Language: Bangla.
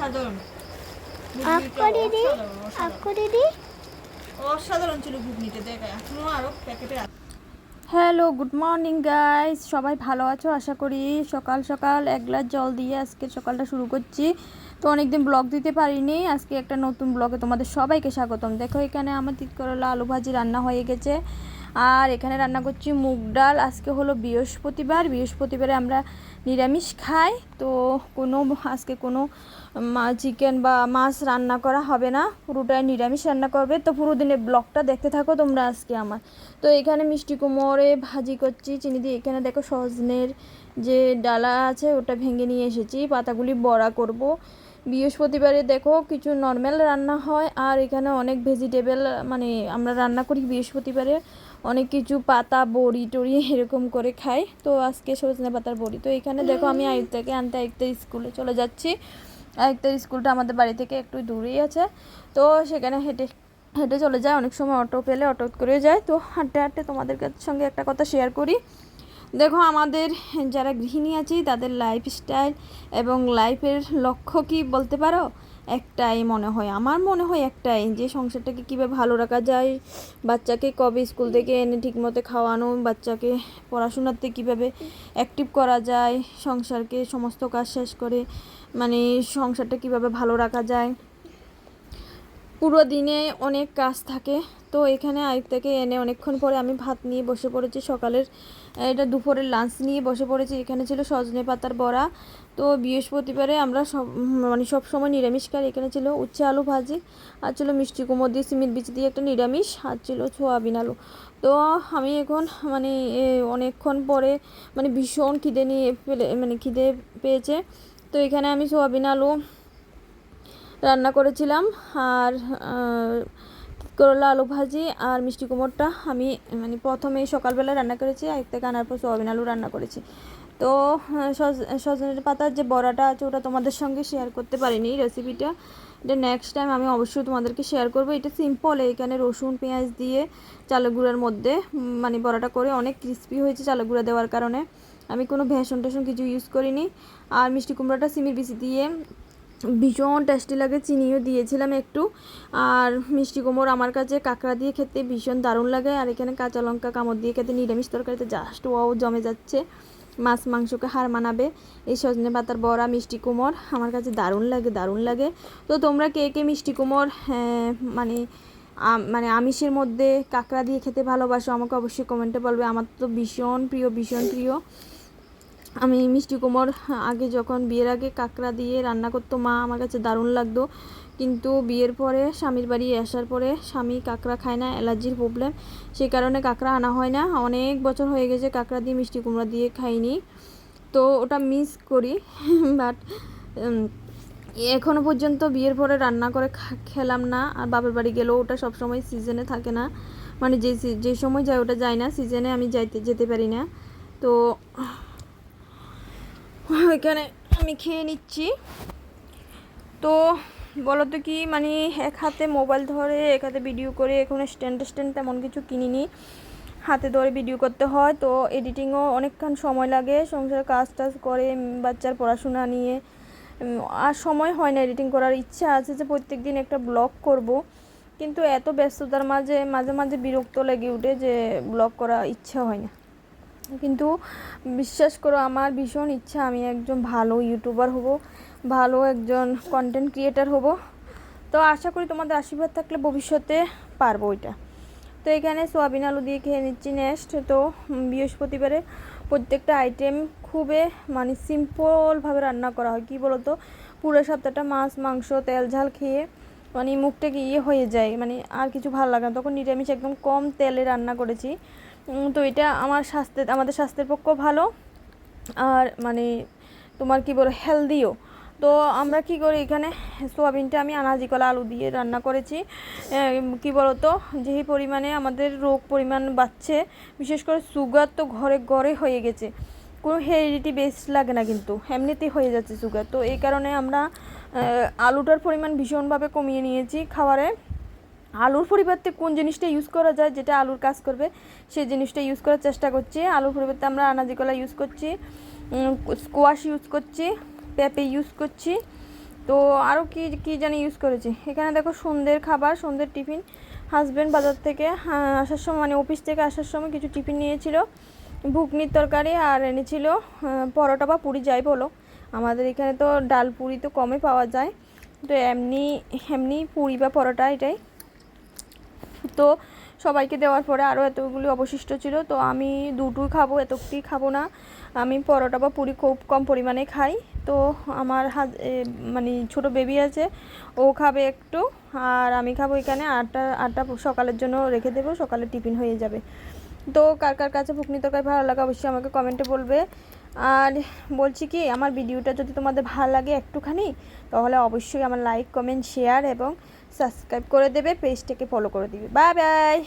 অসাধারণ। অসাধারণ ছিল ঘুগনিটা, দেখ এখনো আরো প্যাকেটে। হ্যালো, গুড মর্নিং গাইস, সবাই ভালো আছো আশা করি। সকাল সকাল এক গ্লাস জল দিয়ে আজকে সকালটা শুরু করছি। তো অনেকদিন ব্লগ দিতে পারিনি, আজকে একটা নতুন ব্লগে তোমাদের সবাইকে স্বাগতম। দেখো এখানে আমার তিতকরলা আলু ভাজি রান্না হয়ে গেছে, আর এখানে রান্না করছি মুগ ডাল। আজকে হলো বৃহস্পতিবারে আমরা নিরামিষ খাই, তো আজকে কোনো চিকেন বা মাছ রান্না করা হবে না, পুরোটাই নিরামিষ রান্না করবে। তো পুরো দিনের ব্লগটা দেখতে থাকো তোমরা আজকে আমার। তো এখানে মিষ্টি কুমড়ে ভাজি করছি চিনি দিয়ে। এখানে দেখো সজনের যে ডালা আছে ওটা ভেঙে নিয়ে এসেছি, পাতাগুলি বড়া করব। বৃহস্পতিবারে দেখো কিছু নর্মাল রান্না হয়, আর এখানে অনেক ভেজিটেবল মানে আমরা রান্না করি বৃহস্পতিবারে, অনেক কিছু পাতা বড়ি টড়ি এরকম করে খাই। তো আজকে সজনে পাতার বড়ি। তো এখানে দেখো আমি আয়ুক্তাকে আনতে আয়ুক্তার স্কুলে চলে যাচ্ছি। আয়ুক্তার স্কুলটা আমাদের বাড়ি থেকে একটু দূরেই আছে, তো সেখানে হেঁটে হেঁটে চলে যায়। অনেক সময় অটো পেলে অটো করে যায়। তো হাঁটতে হাঁটতে তোমাদের সঙ্গে একটা কথা শেয়ার করি। দেখো আমাদের যারা গৃহিণী আছি তাদের লাইফস্টাইল এবং লাইফের লক্ষ্য কি বলতে পারো? একটাই মনে হয়, আমার মনে হয় একটাই, যে সংসারটাকে কীভাবে ভালো রাখা যায়, বাচ্চাকে কবে স্কুল থেকে এনে ঠিকমতো খাওয়ানো, বাচ্চাকে পড়াশোনাতে কীভাবে অ্যাক্টিভ করা যায়, সংসারকে সমস্ত কাজ শেষ করে মানে সংসারটা কীভাবে ভালো রাখা যায়। পুরো দিনে অনেক কাজ থাকে। তো এখানে আয়ুক্তাকে এনে অনেকক্ষণ পরে আমি ভাত নিয়ে বসে পড়েছি, সকালের এটা দুপুরের লাঞ্চ নিয়ে বসে পড়েছি। এখানে ছিল সজনে পাতার বড়া। তো বৃহস্পতিবারে আমরা সব সময় নিরামিষ খাই। এখানে ছিল উচ্ছে আলু ভাজি, আর ছিল মিষ্টি কুমড় দিয়ে সিমের বিচি দিয়ে একটা নিরামিষ, আর ছিল সোয়াবিন আলু। তো আমি এখন অনেকক্ষণ পরে ভীষণ খিদে পেয়েছে। তো এখানে আমি সোয়াবিন আলু রান্না করেছিলাম, আর করলা আলু ভাজি আর মিষ্টি কুমড়টা আমি প্রথমে সকালবেলা রান্না করেছি, আরেকটাকে আনার পর সোয়াবিন আলু রান্না করেছি। তো সজনের পাতার যে বড়াটা আছে ওটা তোমাদের সঙ্গে শেয়ার করতে পারিনি রেসিপিটা, এটা নেক্সট টাইম আমি অবশ্যই তোমাদেরকে শেয়ার করবো। এটা সিম্পল, এখানে রসুন পেঁয়াজ দিয়ে চালের গুঁড়ার মধ্যে বড়াটা করে অনেক ক্রিস্পি হয়েছে চালের গুঁড়া দেওয়ার কারণে। আমি কোনো ভেষণ টেষণ কিছু ইউজ করিনি। আর মিষ্টি কুমড়াটা সিমের বিচি দিয়ে ভীষণ টেস্টি লাগে, চিনিও দিয়েছিলাম একটু। আর মিষ্টি কুমড় আমার কাছে কাঁকড়া দিয়ে খেতে ভীষণ দারুণ লাগে। আর এখানে কাঁচা লঙ্কা কামড় দিয়ে খেতে নিরামিষ তরকারিতে জাস্ট ওয়াও জমে যাচ্ছে, মাছ মাংসকে হার মানাবে। এই সজনে পাতার বড়া মিষ্টি কুমড় আমার কাছে দারুণ লাগে। তো তোমরা কে কে মিষ্টি কুমড় আমিষের মধ্যে কাঁকড়া দিয়ে খেতে ভালোবাসো আমাকে অবশ্যই কমেন্টে বলবে। আমার তো ভীষণ প্রিয়। আমি মিষ্টি কুমড় আগে যখন বিয়ের আগে কাঁকড়া দিয়ে রান্না করতো মা, আমার কাছে দারুণ লাগতো। কিন্তু বিয়ের পরে স্বামীর বাড়ি আসার পরে স্বামী কাঁকড়া খায় না, অ্যালার্জির প্রবলেম, সেই কারণে কাঁকড়া আনা হয় না। অনেক বছর হয়ে গেছে কাঁকড়া দিয়ে মিষ্টি কুমড়া দিয়ে খাইনি, তো ওটা মিস করি। বাট এখনও পর্যন্ত বিয়ের পরে রান্না করে খেলাম না। আর বাপের বাড়ি গেলেও ওটা সবসময় সিজনে থাকে না, যে সময় যায় ওটা যায় না, সিজনে আমি যেতে পারি না। তো এখানে আমি খেয়ে নিচ্ছি। তো বলো তো কি এক হাতে মোবাইল ধরে এক হাতে ভিডিও করে, এখন স্ট্যান্ড তেমন কিছু কিনিনি, হাতে ধরে ভিডিও করতে হয়। তো এডিটিংও অনেকক্ষণ সময় লাগে, সংসারের কাজ টাজ করে বাচ্চার পড়াশোনা নিয়ে আর সময় হয় না এডিটিং করার। ইচ্ছা আছে যে প্রত্যেক দিন একটা ব্লগ করব, কিন্তু এত ব্যস্ততার মাঝে বিরক্ত লেগে উঠে যে ব্লগ করা ইচ্ছা হয় না। কিন্তু বিশ্বাস করো আমার ভীষণ ইচ্ছা আমি একজন ভালো ইউটিউবার হব, ভালো একজন কন্টেন্ট ক্রিয়েটার হব। তো আশা করি তোমাদের আশীর্বাদ থাকলে ভবিষ্যতে পারবো ওইটা। তো এখানে সোয়াবিন আলু দিয়ে খেয়ে নিচ্ছি নেক্সট। তো বৃহস্পতিবারে প্রত্যেকটা আইটেম খুবই সিম্পলভাবে রান্না করা হয়। কী বলো তো, পুরো সপ্তাহটা মাছ মাংস তেল ঝাল খেয়ে মুখটা গিয়ে হয়ে যায়, আর কিছু ভালো লাগে না। তখন নিরামিষ একদম কম তেলে রান্না করেছি। তো এটা আমাদের স্বাস্থ্যের পক্ষেও ভালো, আর তোমার কি বলো হেলদিও। তো আমরা কি করি, এখানে সোয়াবিনটা আমি আনাজি কলা আলু দিয়ে রান্না করেছি। কি বলতো, যেই পরিমাণে আমাদের রোগ পরিমাণ বাড়ছে, বিশেষ করে সুগার তো ঘরে ঘরে হয়ে গেছে, কোনো হেরিডিটি বেস লাগে না, কিন্তু এমনিতেই হয়ে যাচ্ছে সুগার। তো এই কারণে আমরা আলুটার পরিমাণ ভীষণভাবে কমিয়ে নিয়েছি খাবারে। আলুর পরিবর্তে কোন জিনিসটা ইউজ করা যায় যেটা আলুর কাজ করবে সেই জিনিসটা ইউজ করার চেষ্টা করছি। আলুর পরিবর্তে আমরা আনাজি কলা ইউজ করছি, স্কোয়াশ ইউজ করছি, পেঁপে ইউজ করছি। তো আরও কি কি জানি ইউজ করেছি। এখানে দেখো সন্ধ্যের খাবার, সন্ধ্যের টিফিন। হাজব্যান্ড বাজার থেকে আসার সময় মানে অফিস থেকে আসার সময় কিছু টিফিন নিয়েছিল, ঘুগনির তরকারি আর এনেছিল পরোটা বা পুরি যাই বলো। আমাদের এখানে তো ডাল পুরি তো কমই পাওয়া যায়, তো এমনি এমনি পুরি বা পরোটা এটাই। তো সবাইকে দেওয়ার পরে আরও এতগুলি অবশিষ্ট ছিল, তো আমি দুটোই খাবো, এতটি খাবো না। আমি পরোটা বা পুরি খুব কম পরিমাণে খাই। তো আমার মানে ছোটো বেবি আছে, ও খাবে একটু, আর আমি খাবো। এখানে আটটা সকালের জন্য রেখে দেবো, সকালে টিফিন হয়ে যাবে। তো কার কার কাছে ঘুগনি তরকারি ভালো লাগে অবশ্যই আমাকে কমেন্টে বলবে। আর বলছি কি, আমার ভিডিওটা যদি তোমাদের ভালো লাগে একটুখানি, তাহলে অবশ্যই আমার লাইক কমেন্ট শেয়ার এবং সাবস্ক্রাইব করে দেবে, পেজটাকে ফলো করে দিবে। Bye bye.